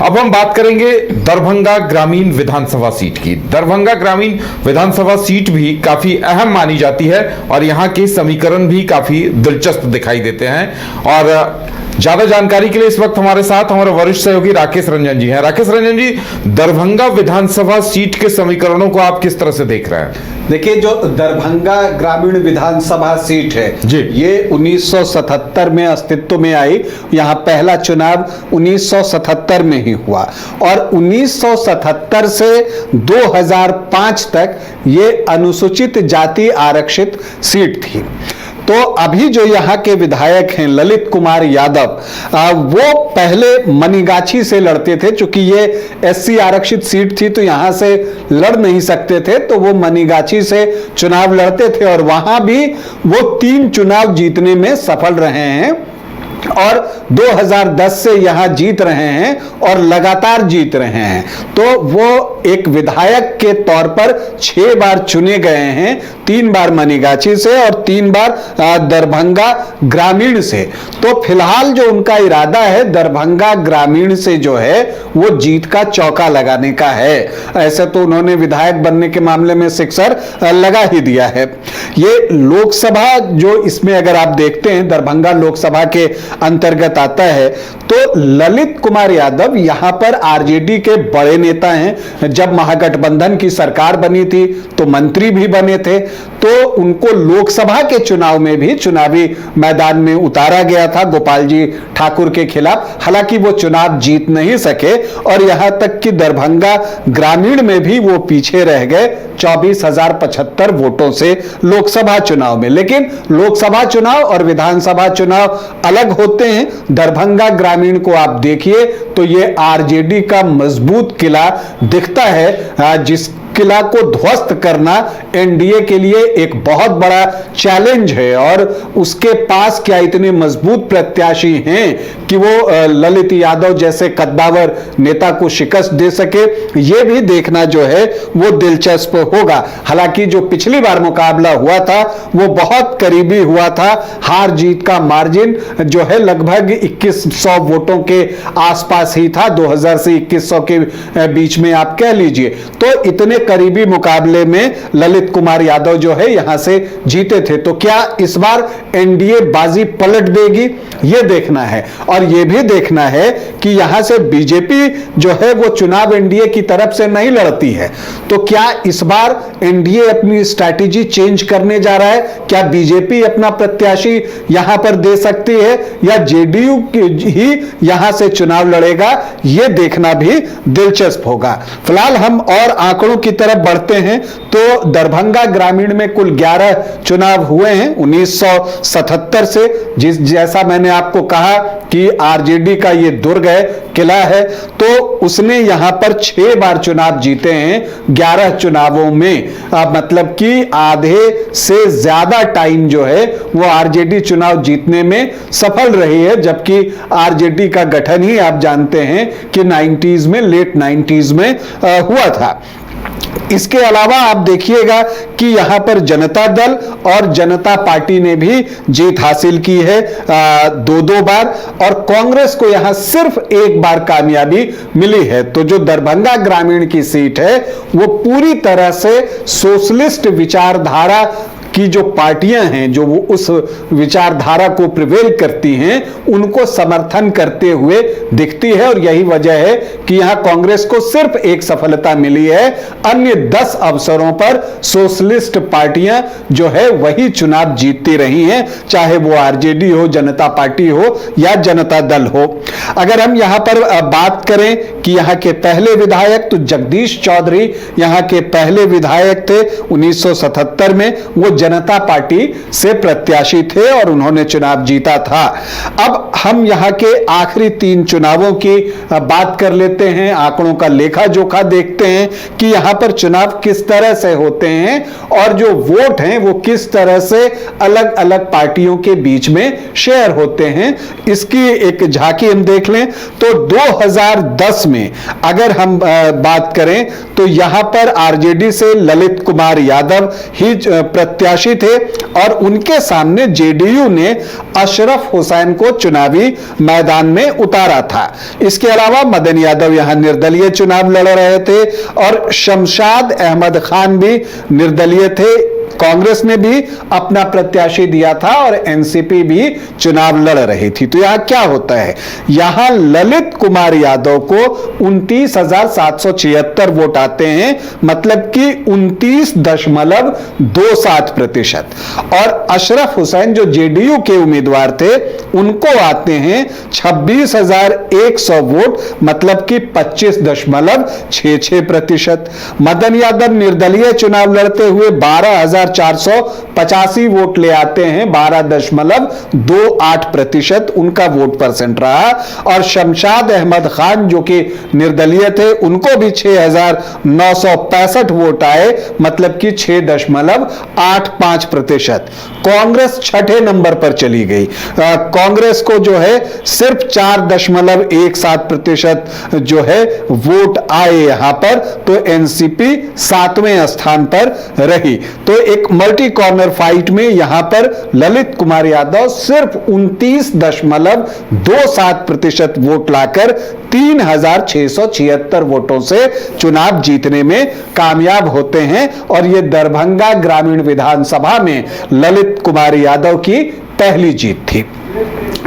अब हम बात करेंगे दरभंगा ग्रामीण विधानसभा सीट की। दरभंगा ग्रामीण विधानसभा सीट भी काफी अहम मानी जाती है और यहाँ के समीकरण भी काफी दिलचस्प दिखाई देते हैं। और ज्यादा जानकारी के लिए इस वक्त हमारे साथ हमारे वरिष्ठ सहयोगी राकेश रंजन जी हैं। राकेश रंजन जी, दरभंगा विधानसभा सीट के समीकरणों को आप किस तरह से देख रहे हैं? देखिए, जो दरभंगा ग्रामीण विधानसभा सीट है जी, ये 1977 में अस्तित्व में आई। यहाँ पहला चुनाव 1977 में ही हुआ और 1977 से 2005 तक ये अनुसूचित जाति आरक्षित सीट थी। तो अभी जो यहाँ के विधायक हैं ललित कुमार यादव, वो पहले मनीगाछी से लड़ते थे। चूंकि ये एससी आरक्षित सीट थी तो यहाँ से लड़ नहीं सकते थे, तो वो मनीगाछी से चुनाव लड़ते थे और वहां भी वो 3 चुनाव जीतने में सफल रहे हैं और 2010 से यहां जीत रहे हैं और लगातार जीत रहे हैं। तो वो एक विधायक के तौर पर 6 बार चुने गए हैं, 3 बार मनीगाछी से और 3 बार दरभंगा ग्रामीण से। तो फिलहाल जो उनका इरादा है दरभंगा ग्रामीण से जो है वो जीत का चौका लगाने का है। ऐसे तो उन्होंने विधायक बनने के मामले में सिक्सर लगा ही दिया है। ये लोकसभा जो इसमें अगर आप देखते हैं दरभंगा लोकसभा के अंतर्गत आता है, तो ललित कुमार यादव यहां पर आरजेडी के बड़े नेता हैं। जब महागठबंधन की सरकार बनी थी तो मंत्री भी बने थे, तो उनको लोकसभा के चुनाव में भी चुनावी मैदान में उतारा गया था गोपाल जी ठाकुर के खिलाफ। हालांकि वो चुनाव जीत नहीं सके और यहां तक कि दरभंगा ग्रामीण में भी वो पीछे रह गए 24,075 वोटों से लोकसभा चुनाव में। लेकिन लोकसभा चुनाव और विधानसभा चुनाव अलग होते हैं। दरभंगा ग्रामीण को आप देखिए तो ये आरजेडी का मजबूत किला दिखता है, जिस किला को ध्वस्त करना एनडीए के लिए एक बहुत बड़ा चैलेंज है। और उसके पास क्या इतने मजबूत प्रत्याशी हैं कि वो ललित यादव जैसे कद्दावर नेता को शिकस्त दे सके, ये भी देखना जो है वो दिलचस्प होगा। हालांकि जो पिछली बार मुकाबला हुआ था वो बहुत करीबी हुआ था। हार जीत का मार्जिन जो है लगभग 2100 वोटों के आसपास ही था, 2000 से 2100 के बीच में आप कह लीजिए। तो इतने करीबी मुकाबले में ललित कुमार यादव जो है यहां से जीते थे। तो क्या इस बार एनडीए बाजी पलट देगी, यह देखना है। और यह भी देखना है कि यहां से बीजेपी जो है वो चुनाव एनडीए की तरफ से नहीं लड़ती है। तो क्या इस बार एनडीए अपनी स्ट्रैटेजी चेंज करने जा रहा है? क्या बीजेपी अपना प्रत्याशी यहां पर दे सकती है या जेडीयू ही यहां से चुनाव लड़ेगा? यह देखना भी दिलचस्प होगा। फिलहाल हम और आंकड़ों की तरफ बढ़ते हैं तो दरभंगा ग्रामीण में कुल 11 चुनाव हुए हैं 1977 से। जैसा मैंने आपको कहा कि आरजेडी का ये दुर्ग है, किला है, तो उसने यहां पर 6 बार चुनाव जीते हैं 11 चुनावों में। मतलब कि आधे से ज्यादा टाइम जो है वो आरजेडी चुनाव जीतने में सफल रही है। जबकि आरजेडी का गठन ही आप जानते हैं कि 90s में, लेट 90s में हुआ था। इसके अलावा आप देखिएगा कि यहां पर जनता दल और जनता पार्टी ने भी जीत हासिल की है 2-2 बार, और कांग्रेस को यहां सिर्फ 1 बार कामयाबी मिली है। तो जो दरभंगा ग्रामीण की सीट है वो पूरी तरह से सोशलिस्ट विचारधारा की जो पार्टियां हैं, जो वो उस विचारधारा को प्रिवेल करती हैं, उनको समर्थन करते हुए दिखती है। और यही वजह है कि यहां कांग्रेस को सिर्फ 1 सफलता मिली है। अन्य 10 अवसरों पर सोशलिस्ट पार्टियां जो है वही चुनाव जीतती रही हैं, चाहे वो आरजेडी हो, जनता पार्टी हो या जनता दल हो। अगर हम यहां पर बात करें कि यहां के पहले विधायक, तो जगदीश चौधरी यहां के पहले विधायक थे 1977 में। वो जनता पार्टी से प्रत्याशी थे और उन्होंने चुनाव जीता था। अब हम यहां के आखिरी 3 चुनावों की बात कर लेते हैं, आंकड़ों का लेखा जोखा देखते हैं कि यहां पर चुनाव किस तरह से होते हैं और जो वोट हैं वो किस तरह से अलग अलग पार्टियों के बीच में शेयर होते हैं। इसकी एक झांकी हम देख लें तो 2010 में अगर हम बात करें तो यहां पर आरजेडी से ललित कुमार यादव ही प्रत्याशी प्रत्याशी थे और उनके सामने जेडीयू ने अशरफ हुसैन को चुनावी मैदान में उतारा था। इसके अलावा मदन यादव यहां निर्दलीय चुनाव लड़ रहे थे और शमशाद अहमद खान भी निर्दलीय थे। कांग्रेस ने भी अपना प्रत्याशी दिया था और एनसीपी भी चुनाव लड़ रही थी। तो यहां क्या होता है, यहां ललित कुमार यादव को 29,776 वोट आते हैं, मतलब कि 29.27%। और अशरफ हुसैन जो जेडीयू के उम्मीदवार थे उनको आते हैं 26,100 वोट, मतलब कि 25.66%। मदन यादव निर्दलीय चुनाव लड़ते हुए 12,485 वोट ले आते हैं, 12.28% उनका वोट परसेंट रहा। और शमशाद अहमद खान जो कि निर्दलीय थे उनको भी 6,965 वोट आए, मतलब कि 6.85%। कांग्रेस छठे नंबर पर चली गई। कांग्रेस को जो है सिर्फ 4.17% जो है वोट आए यहां पर। तो एनसीपी 7वें स्थान पर रही। तो एक मल्टी कॉर्नर फाइट में यहां पर ललित कुमार यादव सिर्फ 29.27% वोट लाकर 3,676 वोटों से चुनाव जीतने में कामयाब होते हैं। और यह दरभंगा ग्रामीण विधानसभा में ललित कुमार यादव की पहली जीत थी।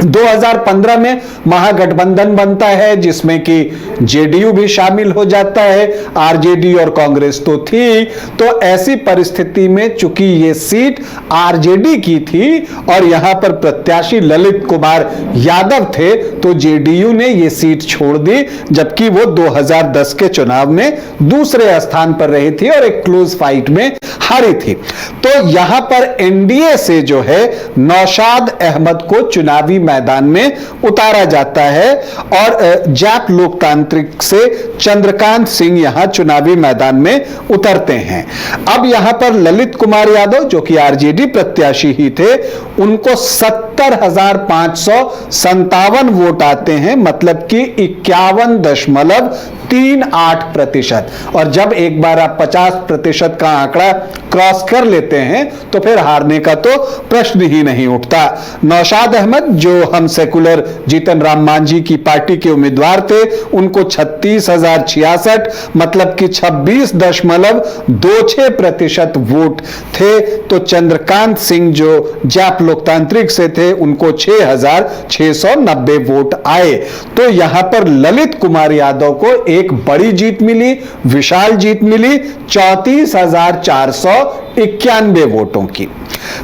2015 में महागठबंधन बनता है जिसमें कि जेडीयू भी शामिल हो जाता है, आरजेडी और कांग्रेस तो थी। तो ऐसी परिस्थिति में चूंकि ये सीट आरजेडी की थी और यहां पर प्रत्याशी ललित कुमार यादव थे, तो जेडीयू ने ये सीट छोड़ दी, जबकि वो 2010 के चुनाव में दूसरे स्थान पर रही थी और एक क्लोज फाइट में हारी थी। तो यहां पर एनडीए से जो है नौशाद अहमद को चुनावी मैदान में उतारा जाता है और जाप लोकतांत्रिक से चंद्रकांत सिंह यहां चुनावी मैदान में उतरते हैं। अब यहां पर ललित कुमार यादव जो कि आरजेडी प्रत्याशी ही थे, उनको 70,557 वोट आते हैं, मतलब कि 51.38%। और जब एक बार आप 50% का आंकड़ा क्रॉस कर लेते हैं तो फिर हारने का तो प्रश्न ही नहीं उठता। नौशाद अहमद जो हम सेकुलर जीतन राम मांझी की पार्टी के उम्मीदवार थे, उनको 36,066 मतलब कि 26.26% वोट थे। तो चंद्रकांत सिंह जो जाप लोकतांत्रिक से थे उनको 6,690 वोट आए। तो यहां पर ललित कुमार यादव को एक बड़ी जीत मिली, विशाल जीत मिली, 34,491 वोटों की।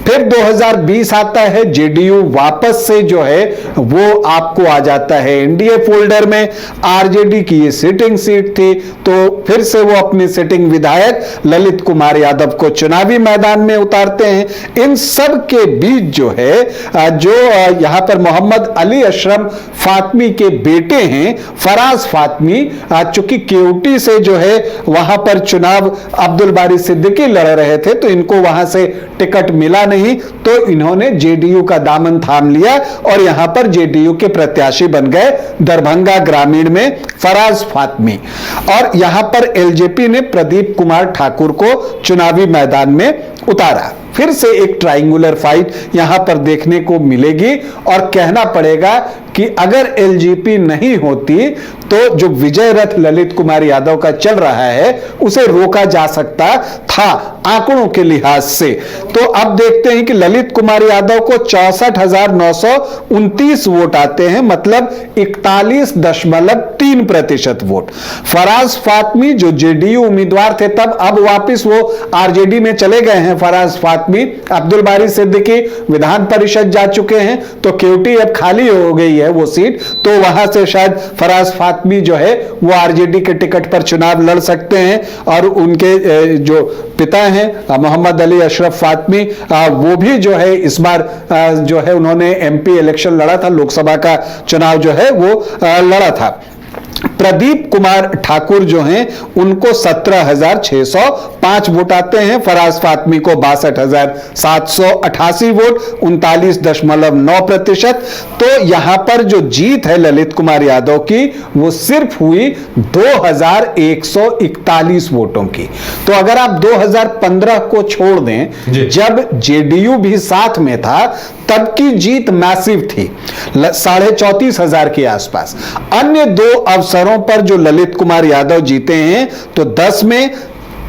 फिर 2020 आता है, जेडीयू वापस से जो है वो आपको आ जाता है एनडीए फोल्डर में। आरजेडी की ये सिटिंग सीट थी, तो फिर से वो अपने सिटिंग विधायक ललित कुमार यादव को चुनावी मैदान में उतारते हैं। इन सब के बीच जो है जो यहां पर मोहम्मद अली अशरफ फातमी के बेटे हैं फराज फातमी, चूंकि केवटी से जो है वहां पर चुनाव अब्दुल बारी सिद्दीकी लड़ रहे थे, तो इनको वहां से टिकट मिला नहीं, तो इन्होंने जेडीयू का दामन थाम लिया और यहां पर जेडीयू के प्रत्याशी बन गए दरभंगा ग्रामीण में फराज फातमी। और यहां पर एलजेपी ने प्रदीप कुमार ठाकुर को चुनावी मैदान में उतारा। फिर से एक ट्रायंगुलर फाइट यहां पर देखने को मिलेगी और कहना पड़ेगा कि अगर एलजेपी नहीं होती तो जो विजय रथ ललित कुमार यादव का चल रहा है उसे रोका जा सकता था आंकड़ों के लिहाज से। तो अब देखते हैं कि ललित कुमार यादव को 64,929 वोट आते हैं, मतलब 41.3% वोट। फराज फातमी जो जेडीयू उम्मीदवार थे तब, अब वापस वो आरजेडी में चले गए हैं फराज फातमी। अब्दुल बारी सिद्दीकी विधान परिषद जा चुके हैं, तो केवटी अब खाली हो गई है वो सीट, तो वहां से शायद फराज फातमी जो है वो आरजेडी के टिकट पर चुनाव लड़ सकते हैं। और उनके जो पिता हैं मोहम्मद अली अशरफ फातमी, वो भी जो है इस बार जो है उन्होंने एमपी इलेक्शन लड़ा था, लोकसभा का चुनाव जो है वो लड़ा था। प्रदीप कुमार ठाकुर जो हैं उनको 17,605 वोट आते हैं। फराज फातमी को 62,788 वोट, 39.9%। तो यहां पर जो जीत है ललित कुमार यादव की वो सिर्फ हुई 2,141 वोटों की। तो अगर आप 2015 को छोड़ दें, जब जेडीयू भी साथ में था, तब की जीत मैसिव थी, 34,500 के आसपास। अन्य दो अवसरों पर जो ललित कुमार यादव जीते हैं, तो 10 में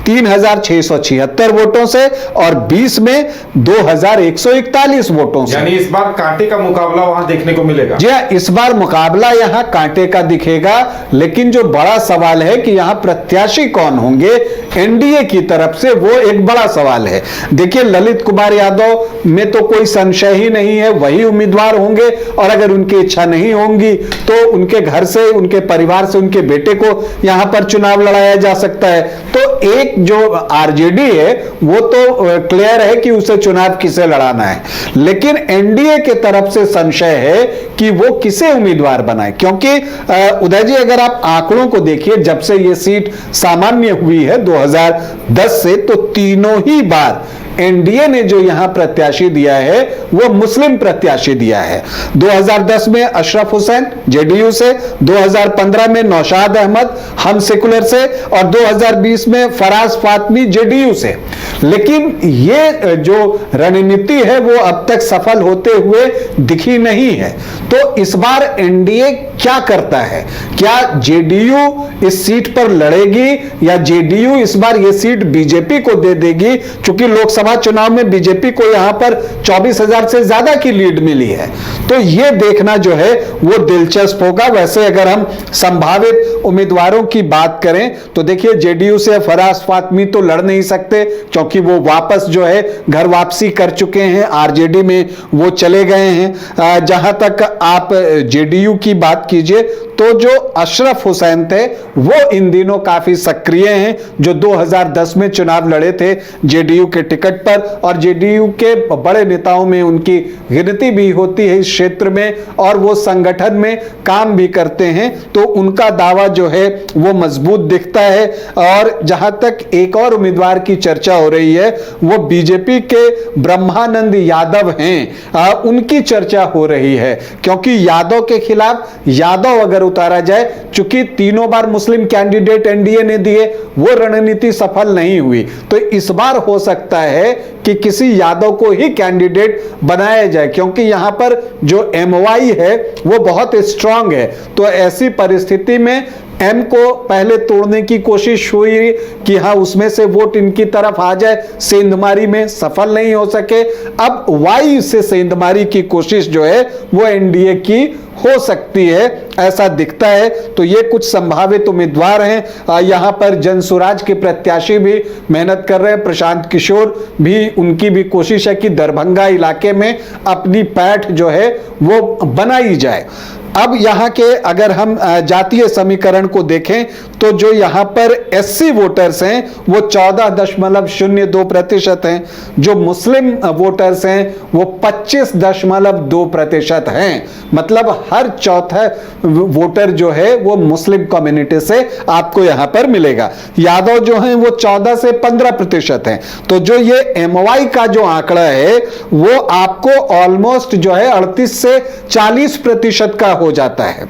3,676 वोटों से और 20 में 2,141 वोटों से। यानी इस बार कांटे का मुकाबला वहां देखने को मिलेगा। जी हां, इस बार मुकाबला यहां कांटे का दिखेगा, लेकिन जो बड़ा सवाल है कि यहां प्रत्याशी कौन होंगे एनडीए की तरफ से, वो एक बड़ा सवाल है। देखिए, ललित कुमार यादव में तो कोई संशय ही नहीं है, वही उम्मीदवार होंगे, और अगर उनकी इच्छा नहीं होंगी तो उनके घर से, उनके परिवार से उनके बेटे को यहां पर चुनाव लड़ाया जा सकता है। तो एक जो आरजेडी है वो तो क्लियर है कि उसे चुनाव किसे लड़ाना है, लेकिन एनडीए के तरफ से संशय है कि वो किसे उम्मीदवार बनाए। क्योंकि उदय जी, अगर आप आंकड़ों को देखिए, जब से ये सीट सामान्य हुई है 2010 से, तो तीनों ही बार एनडीए ने जो यहां प्रत्याशी दिया है वो मुस्लिम प्रत्याशी दिया है। 2010 में अशरफ हुसैन जेडीयू से, 2015 में नौशाद अहमद हम सेकुलर से, और 2020 में फराज फातमी जेडीयू से। लेकिन ये जो रणनीति है वो अब तक सफल होते हुए दिखी नहीं है। तो इस बार एनडीए क्या करता है? क्या जेडीयू इस सीट पर लड़ेगी, या जेडीयू इस बार ये सीट बीजेपी को दे देगी? क्योंकि लोकसभा चुनाव में बीजेपी को यहां पर 24,000 से ज्यादा की लीड मिली है। तो यह देखना जो है वो दिलचस्प होगा। वैसे अगर हम संभावित उम्मीदवारों की बात करें तो देखिए, जेडीयू से फराज फातमी तो लड़ नहीं सकते, क्योंकि वो वापस जो है घर वापसी कर चुके हैं, आरजेडी में वो चले गए हैं। जहां तक आप जेडीयू की बात कीजिए तो जो अशरफ हुसैन थे वो इन दिनों काफी सक्रिय हैं, जो 2010 में चुनाव लड़े थे जेडीयू के टिकट पर, और जेडीयू के बड़े नेताओं में उनकी गिनती भी होती है इस क्षेत्र में, और वो संगठन में काम भी करते हैं। तो उनका दावा जो है वो मजबूत दिखता है। और जहां तक एक और उम्मीदवार की चर्चा हो रही है, वो बीजेपी के ब्रह्मानंद यादव हैं, उनकी चर्चा हो रही है। क्योंकि यादव के खिलाफ यादव अगर उतारा जाए, चूंकि तीनों बार मुस्लिम कैंडिडेट एनडीए ने दिए, वो रणनीति सफल नहीं हुई, तो इस बार हो सकता है कि किसी यादव को ही कैंडिडेट बनाया जाए, क्योंकि यहां पर जो एमवाई है वो बहुत स्ट्रांग है। तो ऐसी परिस्थिति में एम को पहले तोड़ने की कोशिश हुई कि हाँ उसमें से वोट इनकी तरफ आ जाए, सेंधमारी में सफल नहीं हो सके। अब वाई से सेंधमारी की कोशिश जो है वो एनडीए की हो सकती है, ऐसा दिखता है। तो ये कुछ संभावित उम्मीदवार हैं। यहां पर जनसुराज के प्रत्याशी भी मेहनत कर रहे हैं, प्रशांत किशोर भी, उनकी भी कोशिश है कि दरभंगा इलाके में अपनी पैठ जो है वो बनाई जाए। अब यहाँ के अगर हम जातीय समीकरण को देखें तो जो यहाँ पर एससी वोटर्स हैं वो 14.02% हैं, जो मुस्लिम वोटर्स हैं वो 25.2% हैं। मतलब हर चौथा वोटर जो है वो मुस्लिम कम्युनिटी से आपको यहाँ पर मिलेगा। यादव जो हैं वो 14 से 15% हैं। तो जो ये एमवाई का जो आंकड़ा है वो आपको ऑलमोस्ट जो है 38 से 40% का हो जाता है।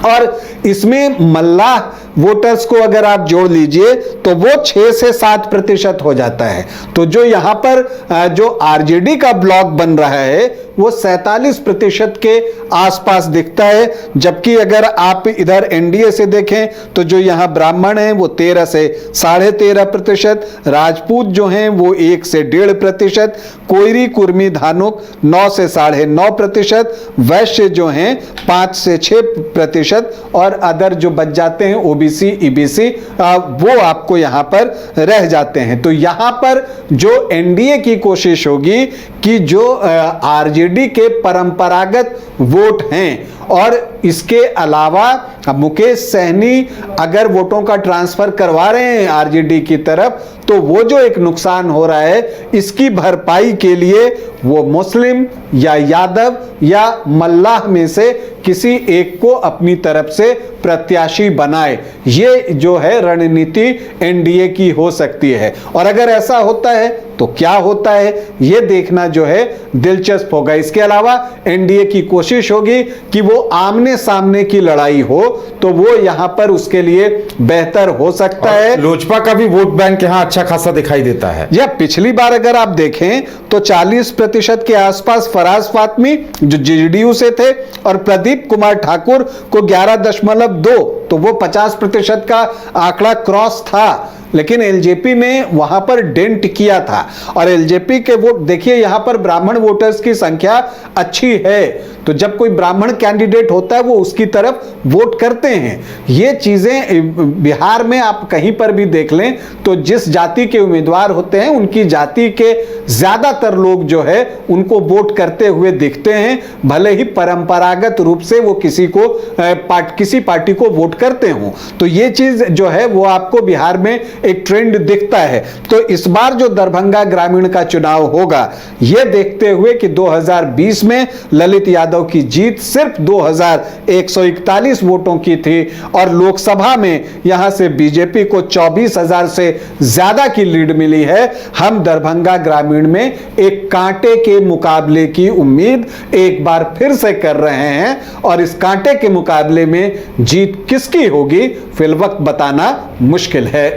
और इसमें मल्लाह वोटर्स को अगर आप जोड़ लीजिए तो वो 6 से 7% हो जाता है। तो जो यहां पर जो आरजेडी का ब्लॉक बन रहा है वो 47% के आसपास दिखता है। जबकि अगर आप इधर एनडीए से देखें तो जो यहां ब्राह्मण हैं वो 13 से 13.5%, राजपूत जो हैं वो 1 से 1.5%, कोयरी कुर्मी धानुक 9 से 9.5%, वैश्य जो हैं 5 से 6%, और अदर जो बच जाते हैं ओबीसी ईबीसी वो आपको यहां पर रह जाते हैं। तो यहां पर जो एनडीए की कोशिश होगी कि जो आरजेडी के परंपरागत वोट हैं और इसके अलावा मुकेश सहनी अगर वोटों का ट्रांसफर करवा रहे हैं आरजेडी की तरफ, तो वो जो एक नुकसान हो रहा है इसकी भरपाई के लिए वो मुस्लिम या यादव या मल्लाह में से किसी एक को अपनी तरफ से प्रत्याशी बनाए। ये जो है रणनीति एनडीए की हो सकती है, और अगर ऐसा होता है तो क्या होता है ये देखना जो है दिलचस्प होगा। इसके अलावा एनडीए की कोशिश होगी कि वो आमने सामने की लड़ाई हो, तो वो यहां पर उसके लिए बेहतर हो सकता है। लोजपा का भी वोट बैंक यहां अच्छा खासा दिखाई देता है। या पिछली बार अगर आप देखें तो 40% के आसपास फराज फातमी जो जेडीयू से थे और प्रदीप कुमार ठाकुर को 11.2, तो वो 50% का आंकड़ा क्रॉस था, लेकिन एलजेपी ने वहां पर डेंट किया था। और एलजेपी के वोट देखिए, यहां पर ब्राह्मण वोटर्स की संख्या अच्छी है, तो जब कोई ब्राह्मण कैंडिडेट होता है वो उसकी तरफ वोट करते हैं। ये चीजें बिहार में आप कहीं पर भी देख लें तो जिस जाति के उम्मीदवार होते हैं उनकी जाति के ज्यादातर लोग जो है उनको वोट करते हुए दिखते हैं, भले ही परंपरागत रूप से वो किसी पार्टी को वोट करते हों। तो ये चीज जो है वो आपको बिहार में एक ट्रेंड दिखता है। तो इस बार जो दरभंगा ग्रामीण का चुनाव होगा, यह देखते हुए कि 2020 में ललित यादव की जीत सिर्फ 2141 वोटों की थी और लोकसभा में यहां से बीजेपी को 24,000 से ज्यादा की लीड मिली है। हम दरभंगा ग्रामीण में एक कांटे के मुकाबले की उम्मीद एक बार फिर से कर रहे हैं, और इस कांटे के मुकाबले में जीत किसकी होगी फिलवक्त बताना मुश्किल है।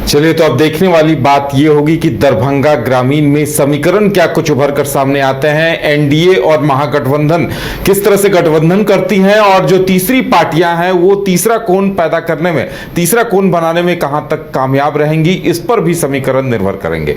चलिए, तो अब देखने वाली बात यह होगी कि दरभंगा ग्रामीण में समीकरण क्या कुछ उभर कर सामने आते हैं। एनडीए और महागठबंधन किस तरह से गठबंधन करती हैं, और जो तीसरी पार्टियां हैं वो तीसरा कोण पैदा करने में, तीसरा कोण बनाने में कहां तक कामयाब रहेंगी, इस पर भी समीकरण निर्भर करेंगे।